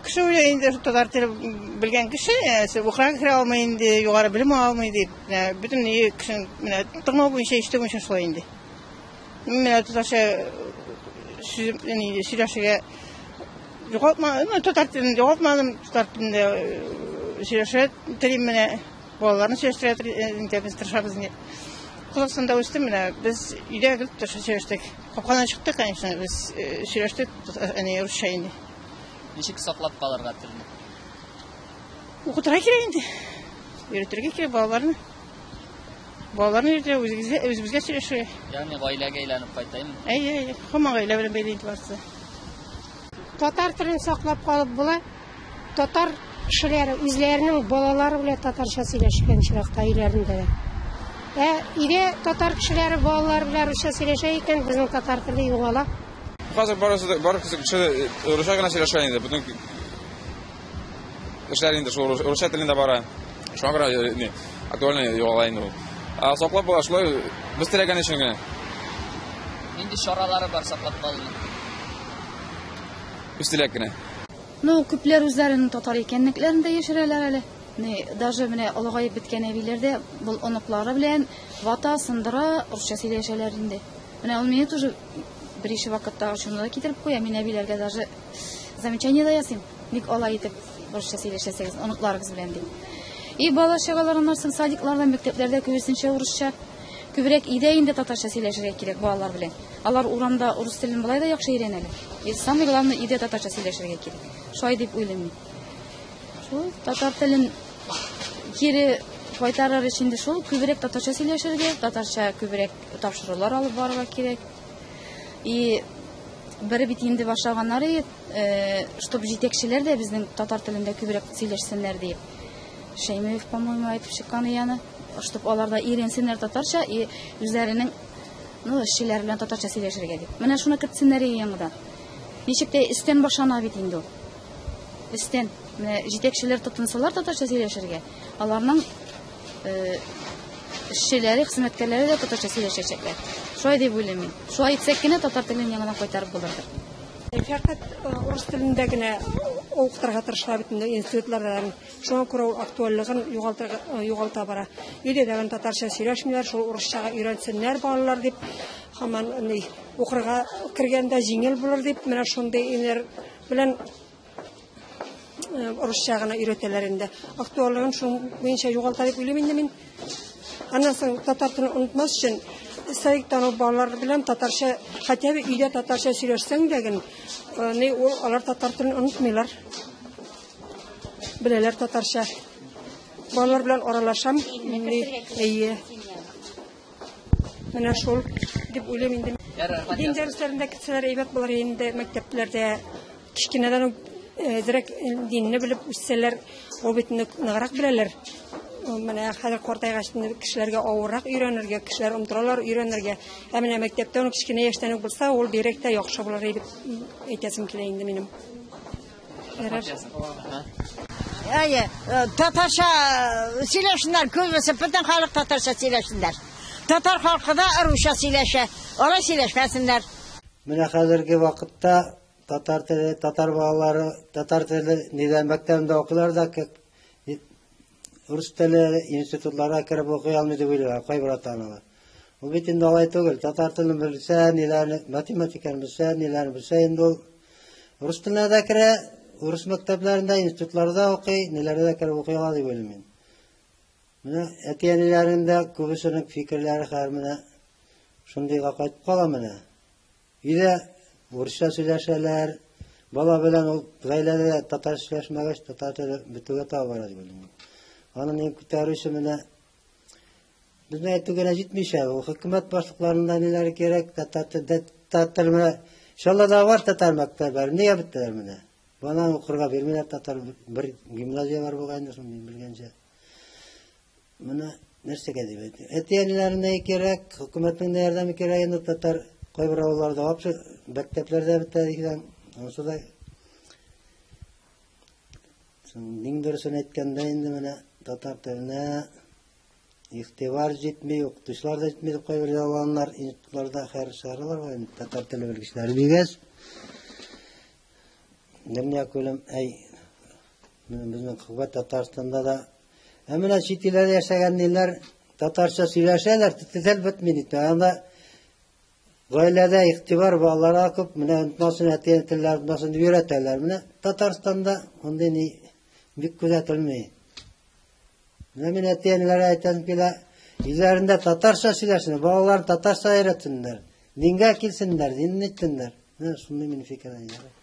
Kişi öyle indi tutar tele bilgen kişi Ukrayna kira almayındı, yukarı bilim almaydı. Bütün iyi kişinin tırnağı bu şey işte bu şey soyundu. Mine tutarsa silahşıya yoğaltmadım, tutartın yoğaltmadım tutartın da silahşıya telim mine bollarını silahşıya temiz tırşabız ne. Kızılsında üstüm mine biz idea gelip tırşıya kapkadan çıktık yani biz silahşıya ne Rus şeyindi. Nişik saklap kalır gatırını? Okutura kireyindi. Yürütürge kire bağlarını. Bağlarını yürütüyor, özümüzge silahşıya. Yani gailege eğlenip kaytayım mı? Ey, hama gaile bilen beyleydi varsa. Tatar tilini saklap kalıp bular, tatar kişileri, özlerinin balaları bile tatarça söyleşken çırakta ilerinde. İde tatar kişileri, balaları bile Rusça söyleşeyken bizim tatar tili yoğala. Hazır barısı kişi Rusça gana söyleşeydi. Bütün kişiler indi, Rusça tilinde bara. Şu an kadar aktualne yoğalaydı. Saklap bulaşlı, biz tilegen için gene. Şimdi şoraları var saklap kalır. Biz tilegen. No küpler üzerinin tatar ekenliklerinde yaşarlar hele. Ne даже mine olagayıp bitken evlerde bu onukları bilen vata sındıra Rusça söyleşelerinde. Mine olmayı тоже bir işi vakitte şunu da getirip koyayım mine evlerge даже замечание da yazayım. Ник olay etip Rusça söyleşeseniz onuklarınız bilen değil. İyi bala şagaların arasın sadiklardan mekteplerde kövesinçe Rusça kübrek ideyinde tatarça söyleşerek gerek balalar bilen. Алар урамда урыс телин булай да яхшы өйрәнәләр. Самое главное иде татарча сөйләшергә кирәк. Шулай дип уйлыйм. Шул татар телен кире кайтарыр өчен дә шул күбрәк татарча сөйләшергә, татарча күбрәк тапшырулар алып барырга кирәк. И бер бит инде башлаганнары, чтобы җитәкчеләр дә безнең татар телендә күбрәк сөйләшсеннәр дип. Шәймәев, по-моему, әйтеп чыккан яны, чтобы алар да өйрәнсеннәр татарча и үзләренең эшчеләр белән татарча сөйләшергә дип. Менә шуны кертсеннәр яңадан. Ничек тә истән башлана бит инде ул. Истән. Менә җитәкчеләр тотынсалар татарча сөйләшергә, аларның эшчеләре, хезмәткәрләре дә татарча сөйләшәчәкләр. Шулай дип уйлыйм мин. Шулай итсәк кенә татар телен яңадан кайтарып булырдыр. Фәкать урыс телендә генә оқытырга тырышалар бит инде институтларда. Шуңа күрә ул актуальлыгын югалта бара. Өйдә дә татарча сөйләшмиләр, шул урысчага өйрәнсеннәр балалар дип, һаман укырга кергәндә җиңел булыр дип, менә шундый инер белән урысча гына өйрәтәләр инде. Актуальлыгын шул буенча югалта дип уйлыйм инде мин. Аннан соң татар телен онытмас өчен Сәйктан балалар белән татарча, хотя бы өйдә татарча сөйләшсәң дә алар татар телен онытмыйлар. Беләләр татарча. Балалар белән аралашам. Әйе. Менә шул дип уйлыйм инде. Дин дәресләрендә китсәләр әйбәт булыр инде, мәктәпләрдә кичкенәдән зирәк динне белеп үссәләр, ул бит ныграк беләләр. Менә хәзер картайгач кешеләргә авыррак өйрәнергә, кешеләр омтыралар өйрәнергә. Ә менә мәктәптә ук кичкенә яшьтән булса, ул бирәк тә яхшы булыр дип әйтәсем килә инде минем. Әйе, татарча сөйләшеннәр, күбесе бөтен халык татарча сөйләшеннәр. Татар халкы да русча сөйләшә, алар сөйләшмәсеннәр. Менә хәзерге вакытта татар теле, татар балалары, татар теле нидә мәктәбендә укыйлар да Рус теле институтларга кереп укый алмый дип уйлыйлар, кайбер ата-аналар. Ул бит инде алай түгел. Татар телен белсә, ниләрне, математиканы белсә, ниләрне белсә, инде ул рус теленә дә керә, рус мәктәпләрендә, институтларда укый, ниләрдә дә кереп укый ала дип уйлыйм мин. Менә әтиәниләрендә күбесенең фикерләре һәр менә шундыйга кайтып кала менә. Өйдә урысча сөйләшәләр, бала белән ул гаиләдә татар сөйләшмәгәч, татар теле бетүгә таба бара дип уйлыйм. Аның ен күтәрүче менә безне әйтүгә җитмичә, ул хөкүмәт башлыкларында ниләр кирәк, татар теле иншалла да бар татар мәктәпләре, нигә беттеләр менә. Бана укырга бирмиләр, татар бер гимназия бар булган, мин белгәнчә. Менә нәрсәгә дип әйтә. Әтиәниләренә кирәк, хөкүмәтнең ярдәме кирәк, инде татар кайбер авылларда вообще мәктәпләрдә бетә дигән, онсы да диңдерсен әйткәндә инде менә татар теленә игътибар җитми, укытучылар да җитми дип кайбер ялганнар институтларда һәр шәһәрләр бар инде татар теле белгечләре дигәс. Дөнья күләм Безнең кыйбат Татарстанда да. Менә чит илләрдә яшәгән диләр, татарча сөйләшәләр, тетел бетми ди. Анда гаиләдә игътибар балаларга күп, менә унтмасын әтиән телләр унтмасын өйрәтәләр. Менә Татарстанда мондый ни бик күзәтелми. Менә мин әтиәннәргә әйтәм килә, үзләрендә татарча сөйләсен, балалар татарча өйрәтсеннәр. Дингә килсеннәр, динне итсеннәр. Менә шундый мин фикер әйтәм.